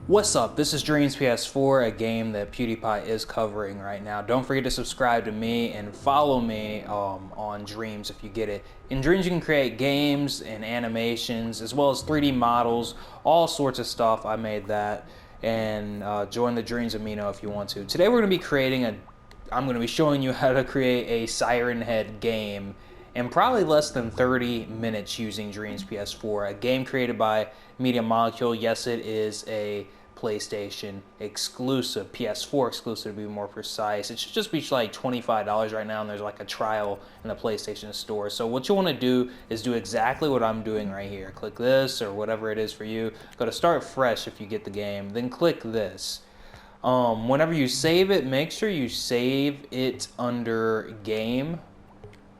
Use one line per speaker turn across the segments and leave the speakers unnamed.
What's up? This is Dreams Ps4, a game that PewDiePie is covering right now. Don't forget to subscribe to me and follow me on Dreams if you get it. In Dreams you can create games and animations as well as 3D models, all sorts of stuff. I made that. And join the Dreams Amino if you want to. Today we're going to be I'm going to be showing you how to create a Siren Head game in probably less than 30 minutes using Dreams Ps4, a game created by Media Molecule. Yes, it is a PlayStation exclusive, PS4 exclusive to be more precise. It should just be like $25 right now, and there's like a trial in the PlayStation Store. So what you want to do is do exactly what I'm doing right here. Click this or whatever it is for you. Go to Start Fresh if you get the game, then click this. Whenever you save it, make sure you save it under Game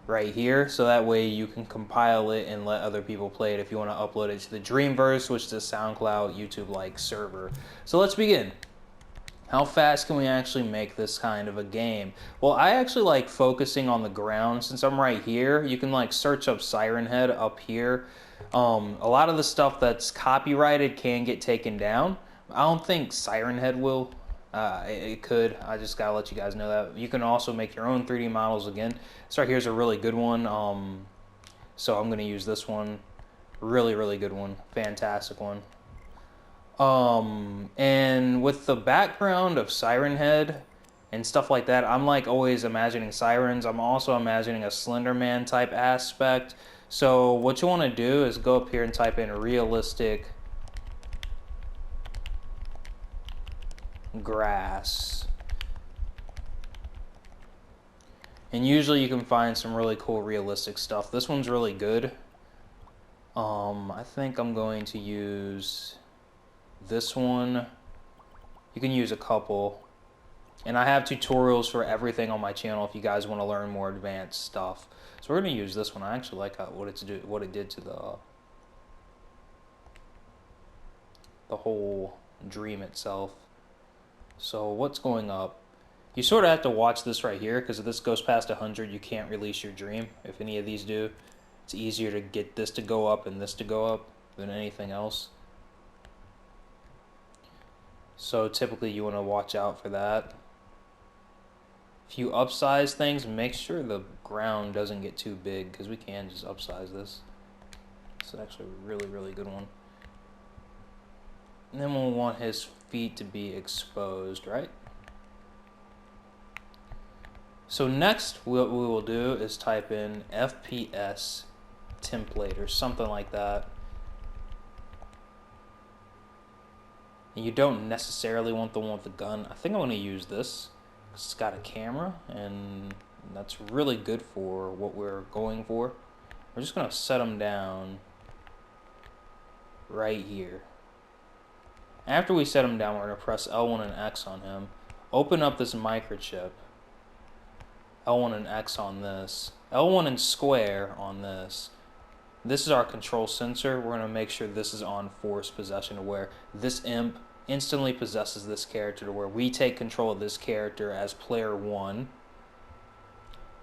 right here, so that way you can compile it and let other people play it if you want to upload it to the Dreamverse, which is a SoundCloud, YouTube-like server. So let's begin. How fast can we actually make this kind of a game? Well, I actually like focusing on the ground. Since I'm right here, you can like search up Siren Head up here. A lot of the stuff that's copyrighted can get taken down. I don't think Siren Head will. It could. I just gotta let you guys know that. You can also make your own 3D models again. This right here is a really good one. So I'm gonna use this one. Really, really good one. Fantastic one. And with the background of Siren Head and stuff like that, I'm like always imagining sirens. I'm also imagining a Slender Man type aspect. So what you want to do is go up here and type in realistic grass. And usually you can find some really cool realistic stuff. This one's really good. I think I'm going to use this one. You can use a couple. And I have tutorials for everything on my channel if you guys want to learn more advanced stuff. So we're going to use this one. I actually like what it did to the whole dream itself. So what's going up? You sort of have to watch this right here, because if this goes past 100, you can't release your dream. If any of these do, it's easier to get this to go up and this to go up than anything else. So typically you want to watch out for that. If you upsize things, make sure the ground doesn't get too big, because we can just upsize this. It's actually a really, really good one. And then we'll want his feet to be exposed, right? So next, what we will do is type in FPS template or something like that. And you don't necessarily want the one with the gun. I think I'm going to use this. It's got a camera, and that's really good for what we're going for. We're just going to set them down right here. After we set him down, we're going to press L1 and X on him. Open up this microchip. L1 and X on this. L1 and square on this. This is our control sensor. We're going to make sure this is on force possession, to where this imp instantly possesses this character, to where we take control of this character as player 1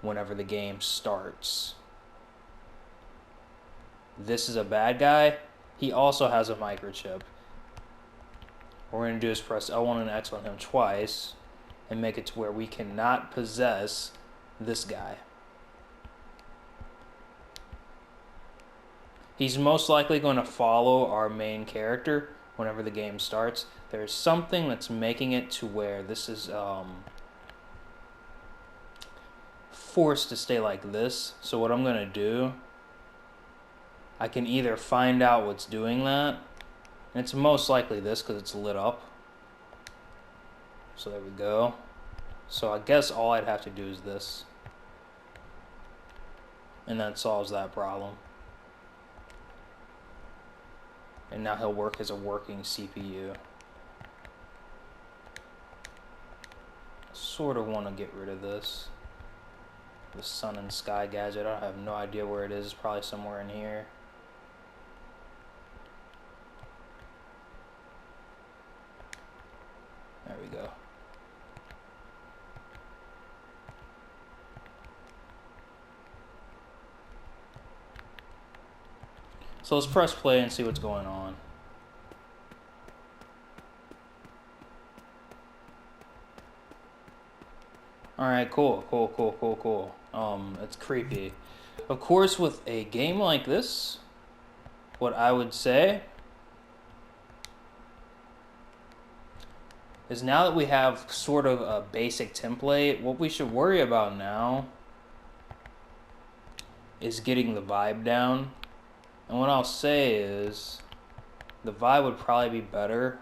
whenever the game starts. This is a bad guy. He also has a microchip. What we're going to do is press L1 and X on him twice and make it to where we cannot possess this guy. He's most likely going to follow our main character whenever the game starts. There's something that's making it to where this is forced to stay like this. So what I'm going to do, I can either find out what's doing that. And it's most likely this, because it's lit up. So there we go. So I guess all I'd have to do is this. And that solves that problem. And now he'll work as a working CPU. Sort of want to get rid of this. The sun and sky gadget. I have no idea where it is. It's probably somewhere in here. There we go. So let's press play and see what's going on. Alright, cool. It's creepy. Of course, with a game like this, what I would say is now that we have sort of a basic template, what we should worry about now is getting the vibe down. And what I'll say is the vibe would probably be better.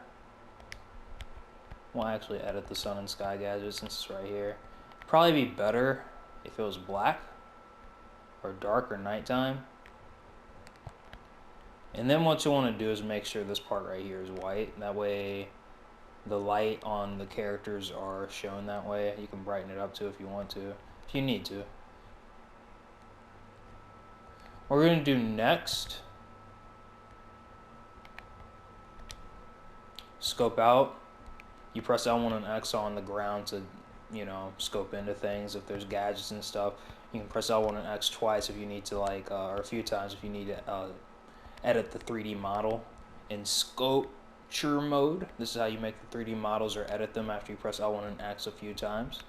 We'll actually edit the sun and sky gadget since it's right here. Probably be better if it was black or dark or nighttime. And then what you want to do is make sure this part right here is white. That way the light on the characters are shown that way. You can brighten it up too if you want to, if you need to. What we're going to do next, scope out. You press L1 and X on the ground to, you know, scope into things. If there's gadgets and stuff, you can press L1 and X twice if you need to, like, or a few times if you need to edit the 3D model in sculpture mode. This is how you make the 3D models or edit them after you press L1 and X a few times.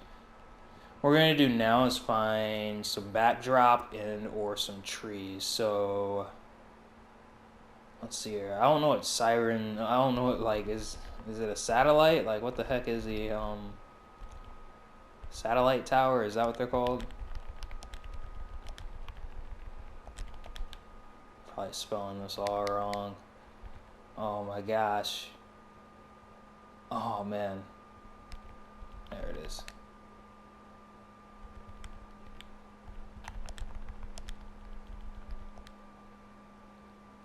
What we're going to do now is find some backdrop and or some trees. So let's see here. I don't know what siren, I don't know what, like, is it a satellite? Like, what the heck is the satellite tower? Is that what they're called? Probably spelling this all wrong. Oh my gosh. Oh man. There it is.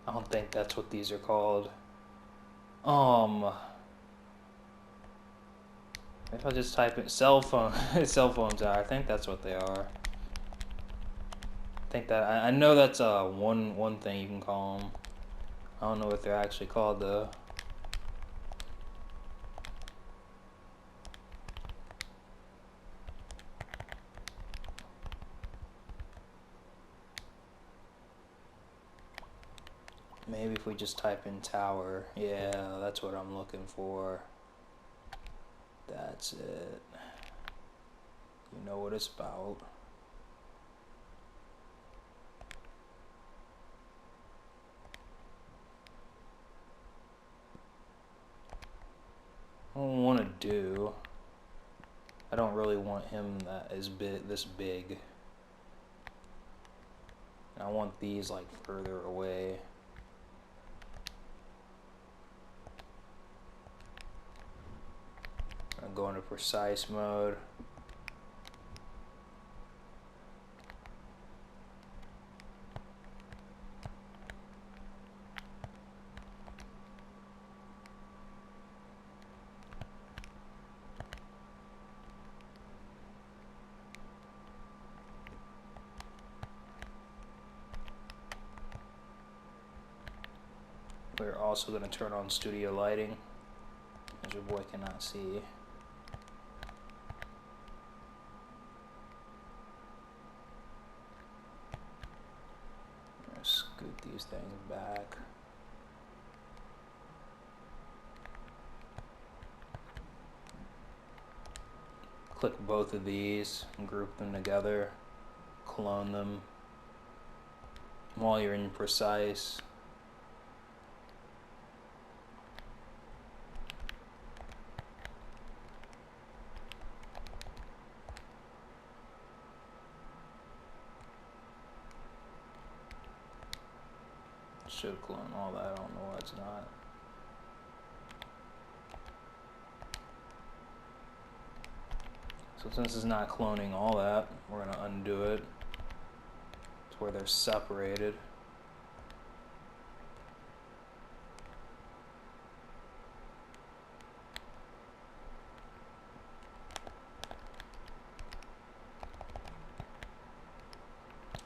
I don't think that's what these are called. If I just type in cell phone, cell phone tower, I think that's what they are. I think that I know that's one thing you can call them. I don't know what they're actually called though. Maybe if we just type in tower, yeah, that's what I'm looking for. That's it. You know what it's about. I don't want to do. I don't really want him that is this big. And I want these like further away. I'm going to precise mode. We're also going to turn on studio lighting, as your boy cannot see. Scoot these things back. Click both of these and group them together. Clone them. While you're in precise, should clone all that. I don't know why it's not. So since it's not cloning all that, we're going to undo it to where they're separated.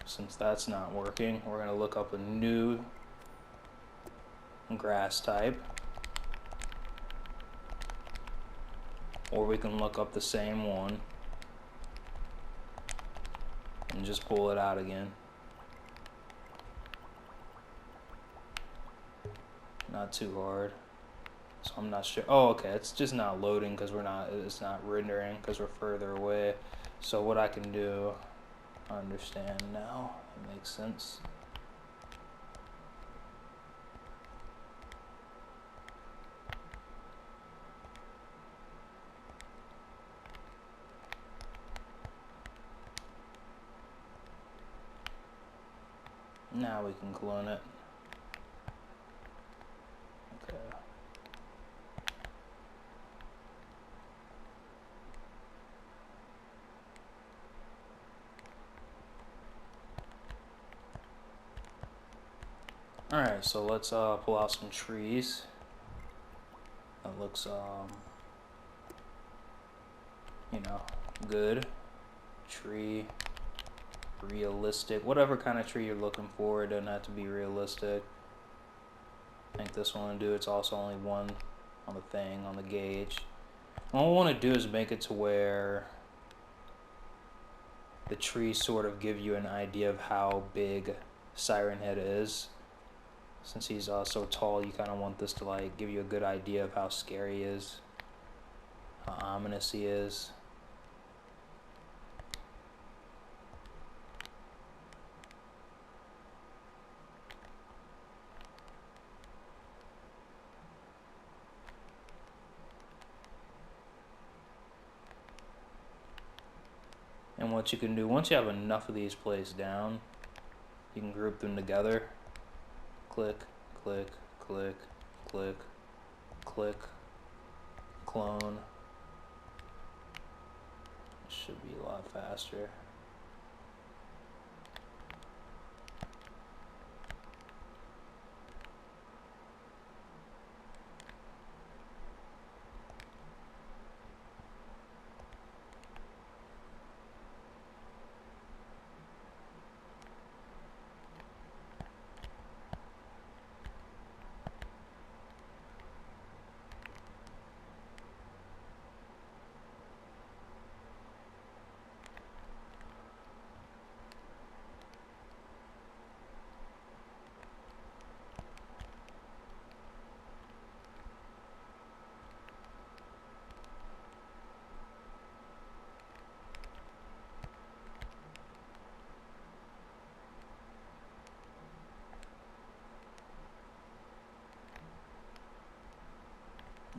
Since that's not working, we're going to look up a new grass type, or we can look up the same one and just pull it out again. Not too hard. So I'm not sure. Oh, okay, it's just not loading because it's not rendering because we're further away. So what I can do, I understand now. It makes sense. Now we can clone it. Okay. Alright, so let's pull out some trees. That looks, you know, good. Tree. Realistic. Whatever kind of tree you're looking for, it doesn't have to be realistic. I think this one will do. It's also only one on the thing, on the gauge. What I want to do is make it to where the trees sort of give you an idea of how big Siren Head is. Since he's so tall, you kind of want this to like give you a good idea of how scary he is, how ominous he is. And what you can do, once you have enough of these placed down, you can group them together. Click, click, click, click, click, clone. It should be a lot faster.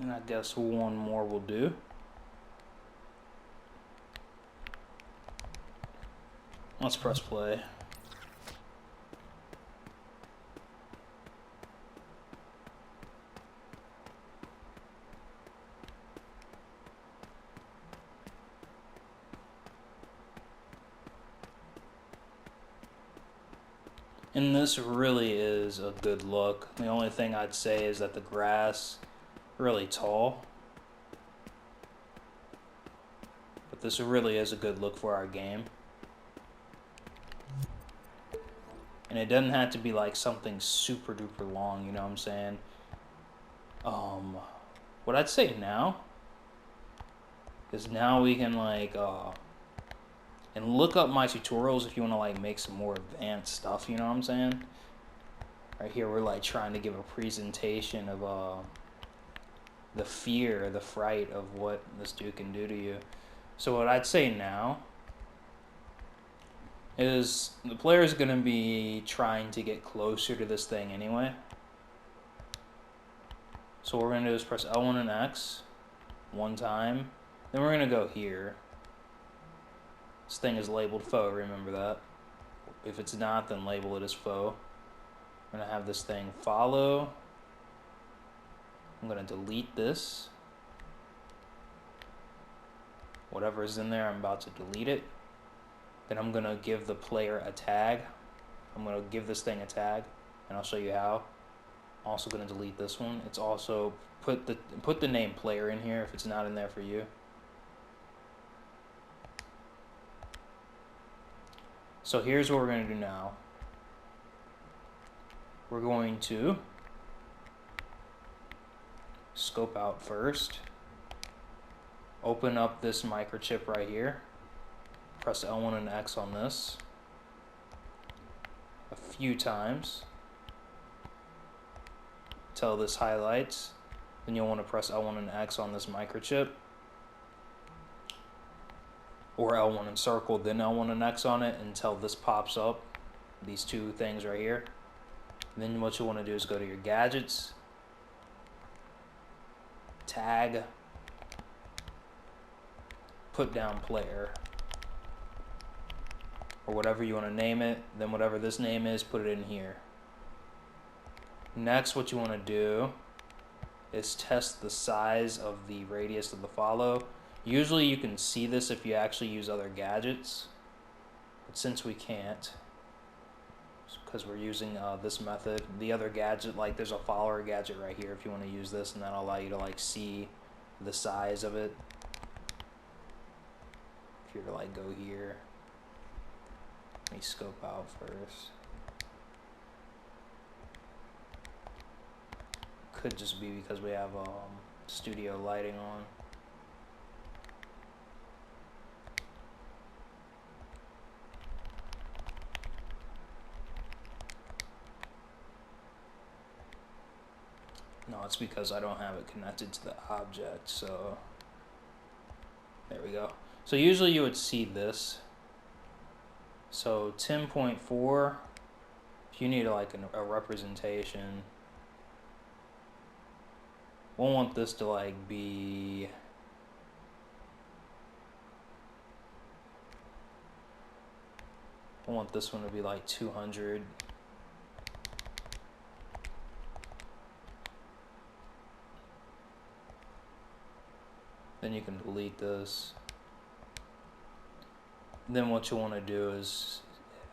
And I guess one more will do. Let's press play. And this really is a good look. The only thing I'd say is that the grass really tall, but this really is a good look for our game. And it doesn't have to be like something super duper long, you know what I'm saying? What I'd say now is now we can like and look up my tutorials if you want to like make some more advanced stuff, you know what I'm saying? Right here we're like trying to give a presentation of the fear, the fright of what this dude can do to you. So what I'd say now is the player's going to be trying to get closer to this thing anyway. So what we're going to do is press L1 and X one time. Then we're going to go here. This thing is labeled foe, remember that. If it's not, then label it as foe. I'm going to have this thing follow. I'm going to delete this. Whatever is in there, I'm about to delete it. Then I'm going to give the player a tag. I'm going to give this thing a tag, and I'll show you how. Also going to delete this one. It's also put the name player in here if it's not in there for you. So here's what we're going to do now. We're going to scope out first. Open up this microchip right here. Press L1 and X on this a few times till this highlights. Then you'll want to press L1 and X on this microchip. or L1 and circle, then L1 and X on it until this pops up, these two things right here. And then what you want to do is go to your gadgets, tag, put down player, or whatever you want to name it. Then whatever this name is, put it in here. Next, what you want to do is test the size of the radius of the follow. Usually you can see this if you actually use other gadgets, but since we can't, because we're using this method, the other gadget, like there's a follower gadget right here if you want to use this, and that'll allow you to like see the size of it. If you were to like go here, let me scope out first. Could just be because we have studio lighting on. No, it's because I don't have it connected to the object, so there we go. So usually you would see this. So 10.4, if you need like a representation, we'll want this to like be we'll want this one to be like 200. Then you can delete this. Then what you want to do is,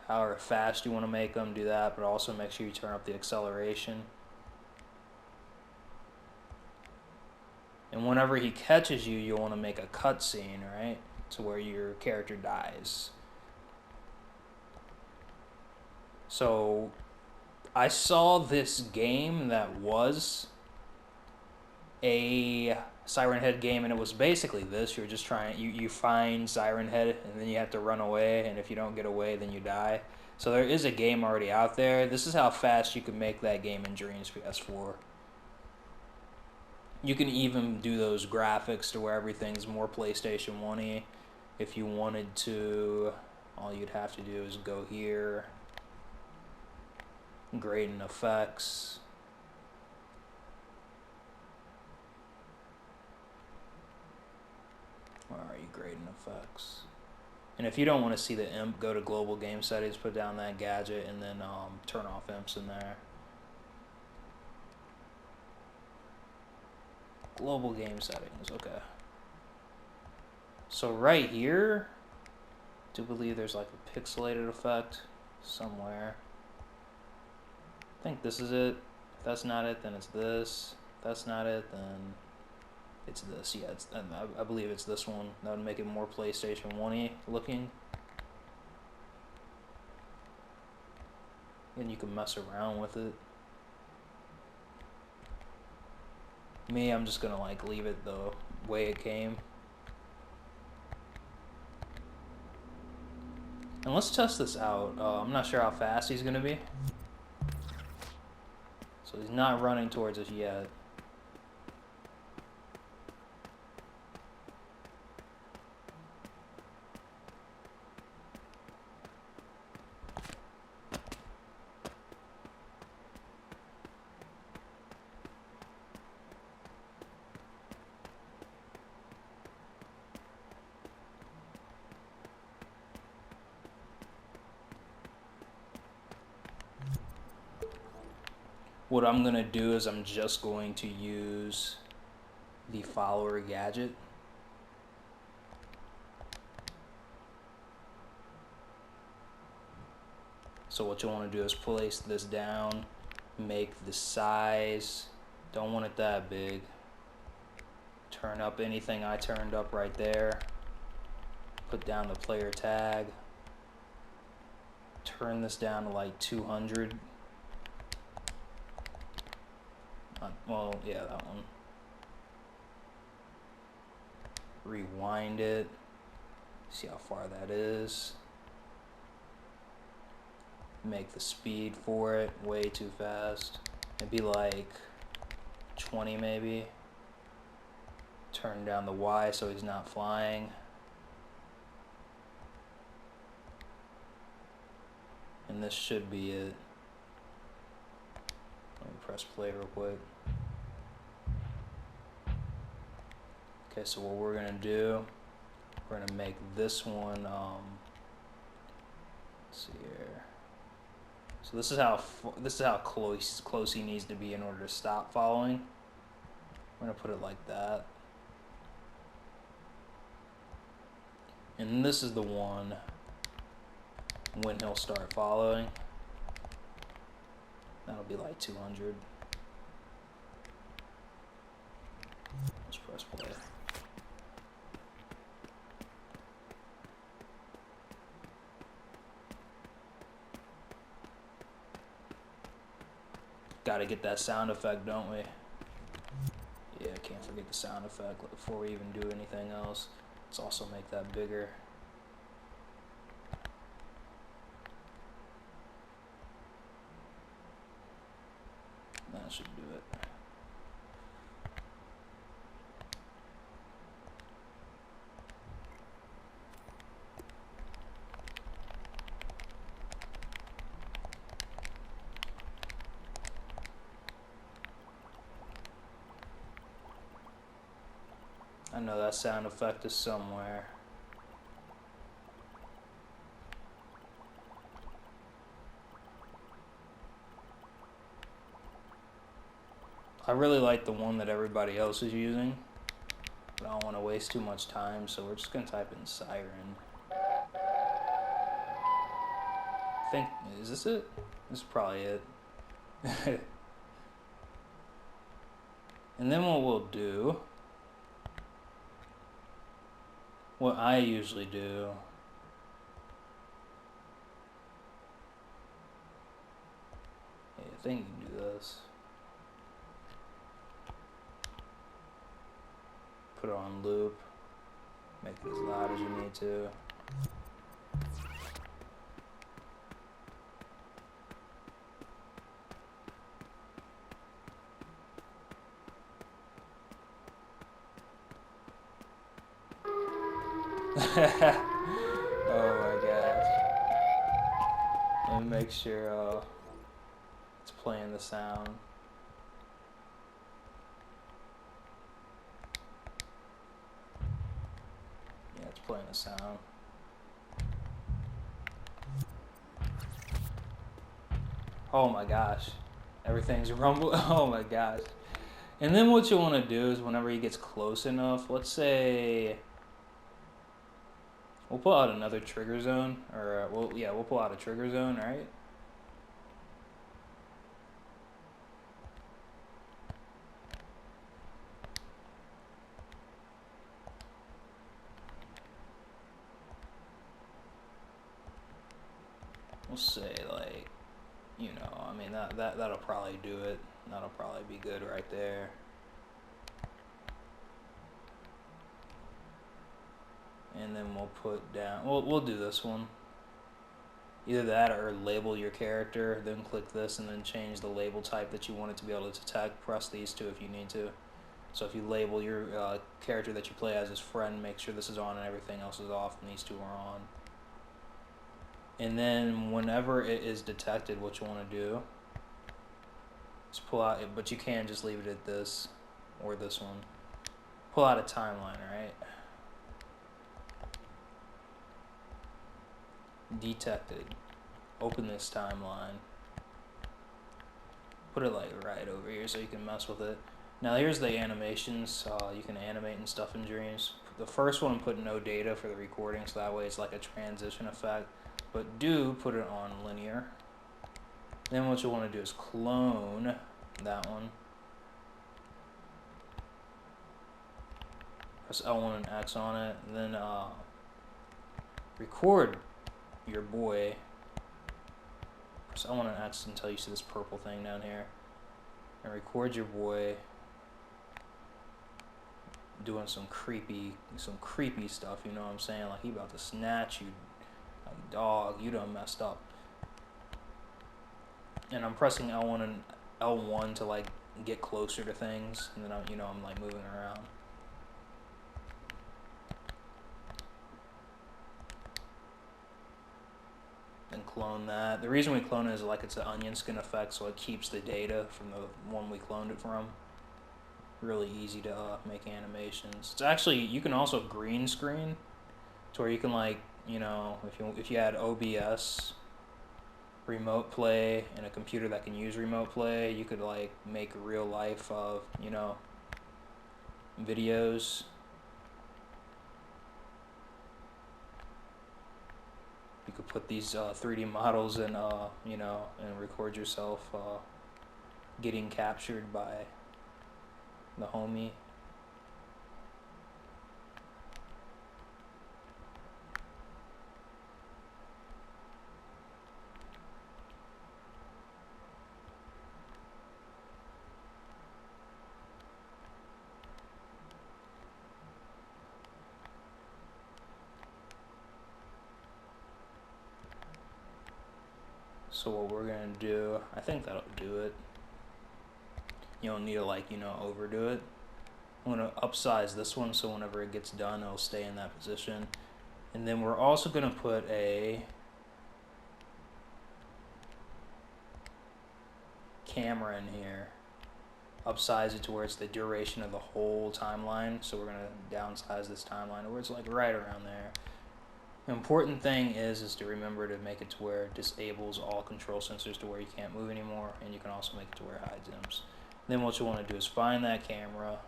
however fast you want to make them, do that, but also make sure you turn up the acceleration. And whenever he catches you, you'll want to make a cutscene, right? To where your character dies. So I saw this game that was a Siren Head game, and it was basically this. You're just trying, you find Siren Head, and then you have to run away, and if you don't get away, then you die. So there is a game already out there. This is how fast you can make that game in Dreams Ps4. You can even do those graphics to where everything's more PlayStation 1-y. If you wanted to, all you'd have to do is go here, grading effects. Where are you, grading effects? And if you don't want to see the imp, go to global game settings, put down that gadget, and then turn off imps in there. Global game settings, okay. So right here, I do believe there's like a pixelated effect somewhere. I think this is it. If that's not it, then it's this. If that's not it, then it's this. Yeah, I believe it's this one. That would make it more PlayStation 1-y looking. And you can mess around with it. Me, I'm just gonna like leave it the way it came. And let's test this out. I'm not sure how fast he's gonna be. So he's not running towards us yet. What I'm going to do is I'm just going to use the follower gadget. So what you want to do is place this down, make the size, don't want it that big. Turn up anything I turned up right there. Put down the player tag. Turn this down to like 200. Well, yeah, that one. Rewind it. See how far that is. Make the speed for it way too fast. It'd be like 20 maybe. Turn down the Y so he's not flying. And this should be it. Let me press play real quick. Okay, so what we're gonna do, we're gonna make this one, let's see here. So this is how close he needs to be in order to stop following. We're gonna put it like that. And this is the one when he'll start following. That'll be like 200. Let's press play. Gotta get that sound effect, don't we? Yeah, can't forget the sound effect before we even do anything else. Let's also make that bigger. That should do it. I know that sound effect is somewhere. I really like the one that everybody else is using, but I don't want to waste too much time, so we're just going to type in Siren. I think, is this it? This is probably it. And then what we'll do, what I usually do, yeah, I think you can do this. Put it on loop, make it as loud as you need to. Oh my gosh. Let me make sure it's playing the sound. Yeah, it's playing the sound. Oh my gosh. Everything's rumble. Oh my gosh. And then what you want to do is whenever he gets close enough, let's say we'll pull out another trigger zone, or we'll pull out a trigger zone, right? We'll say like, you know, I mean that'll probably do it. That'll probably be good right there. And then we'll put down, we'll do this one. Either that or label your character, then click this and then change the label type that you want it to be able to detect. Press these two if you need to. So if you label your character that you play as friend, make sure this is on and everything else is off and these two are on. And then whenever it is detected, what you want to do is pull out, but you can just leave it at this or this one. Pull out a timeline, right? Detected. Open this timeline. Put it like right over here so you can mess with it. Now here's the animations. You can animate and stuff in Dreams. The first one, put no data for the recording, so that way it's like a transition effect. But do put it on linear. Then what you want to do is clone that one. Press L1 and X on it. And then record your boy. Press L1 and X until you see this purple thing down here. And record your boy doing some creepy stuff, you know what I'm saying? Like he about to snatch you. Like, dog, you done messed up. And I'm pressing L1 and L1 to like get closer to things, and then I'm like moving around. Then clone that. The reason we clone it is like it's an onion skin effect, so it keeps the data from the one we cloned it from. Really easy to make animations. It's actually, you can also green screen to where you can, like, you know, if you had OBS, remote play, and a computer that can use remote play, you could like make real life of, you know, videos. You could put these 3D models in, you know, and record yourself getting captured by the homie. So what we're gonna do, I think that'll do it. You don't need to, like, you know, overdo it. I'm gonna upsize this one so whenever it gets done, it'll stay in that position. And then we're also gonna put a camera in here. Upsize it to where it's the duration of the whole timeline. So we're gonna downsize this timeline to where it's like right around there. The important thing is to remember to make it to where it disables all control sensors to where you can't move anymore, and you can also make it to where it hides imps. Then what you want to do is find that camera,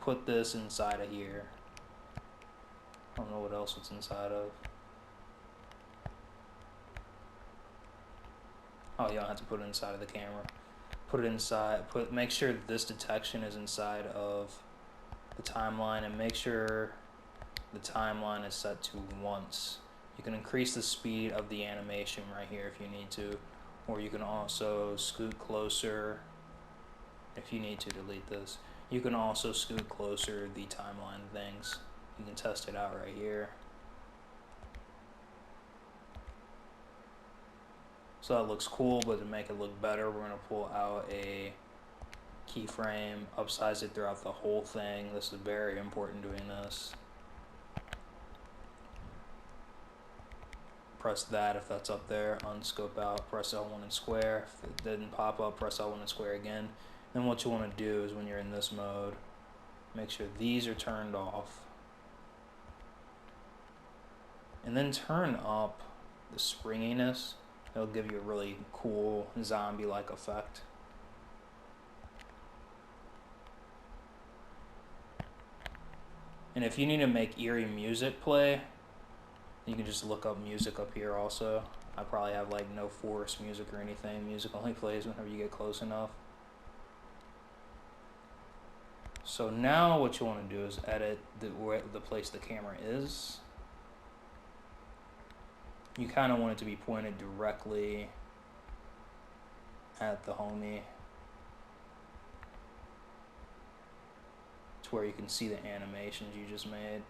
put this inside of here. I don't know what else it's inside of. Oh, you don't have to put it inside of the camera. Put it inside, make sure that this detection is inside of the timeline, and make sure the timeline is set to once. You can increase the speed of the animation right here if you need to, or you can also scoot closer if you need to delete this. You can also scoot closer the timeline things. You can test it out right here. So that looks cool, but to make it look better, we're gonna pull out a keyframe, upsize it throughout the whole thing. This is very important doing this. Press that if that's up there, unscope out, press L1 and square. If it didn't pop up, press L1 and square again. Then what you want to do is when you're in this mode, make sure these are turned off. And then turn up the springiness. It'll give you a really cool zombie-like effect. And if you need to make eerie music play, you can just look up music up here also. I probably have like no force music or anything. Music only plays whenever you get close enough. So now what you want to do is edit the place the camera is. You kind of want it to be pointed directly at the homie to where you can see the animations you just made.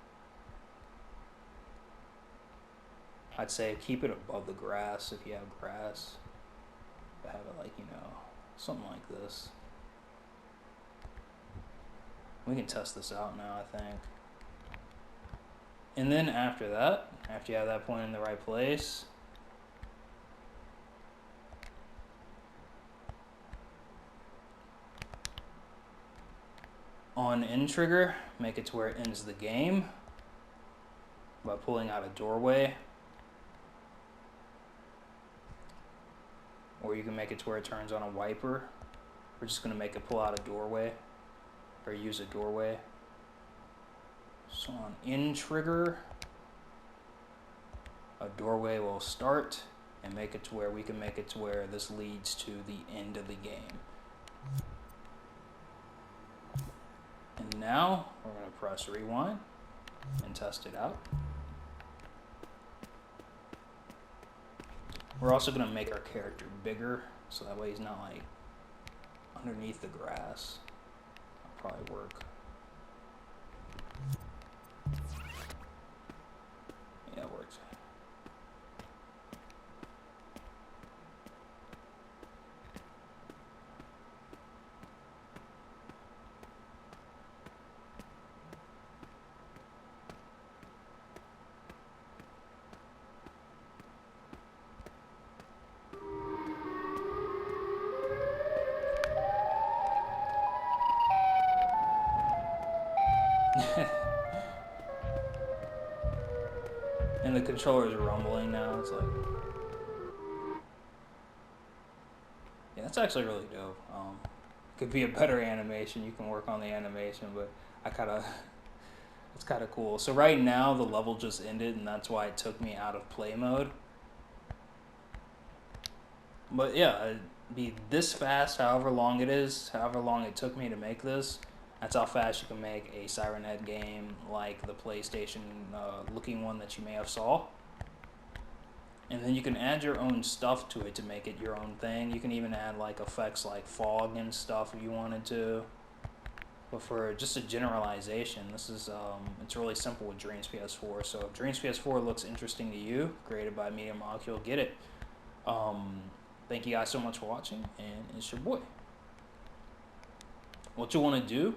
I'd say keep it above the grass if you have grass. But have it like, you know, something like this. We can test this out now, I think. And then after that, after you have that point in the right place, on end trigger, make it to where it ends the game by pulling out a doorway. Or you can make it to where it turns on a wiper. We're just going to make it pull out a doorway, or use a doorway. So on in trigger, a doorway will start, and make it to where we can make it to where this leads to the end of the game. And now we're going to press rewind and test it out. We're also going to make our character bigger, so that way he's not like underneath the grass. That'll probably work. Yeah, it works. And the controller's rumbling now. It's like, yeah, that's actually really dope. Could be a better animation. You can work on the animation, but it's kind of cool. So right now the level just ended, and that's why it took me out of play mode. But yeah, it'd be this fast, however long it is, however long it took me to make this. That's how fast you can make a Siren Head game like the PlayStation looking one that you may have saw. And then you can add your own stuff to it to make it your own thing. You can even add like effects like fog and stuff if you wanted to. But for just a generalization, this is it's really simple with Dreams Ps4. So if Dreams Ps4 looks interesting to you, created by Media Molecule, get it. Thank you guys so much for watching, and it's your boy. What you want to do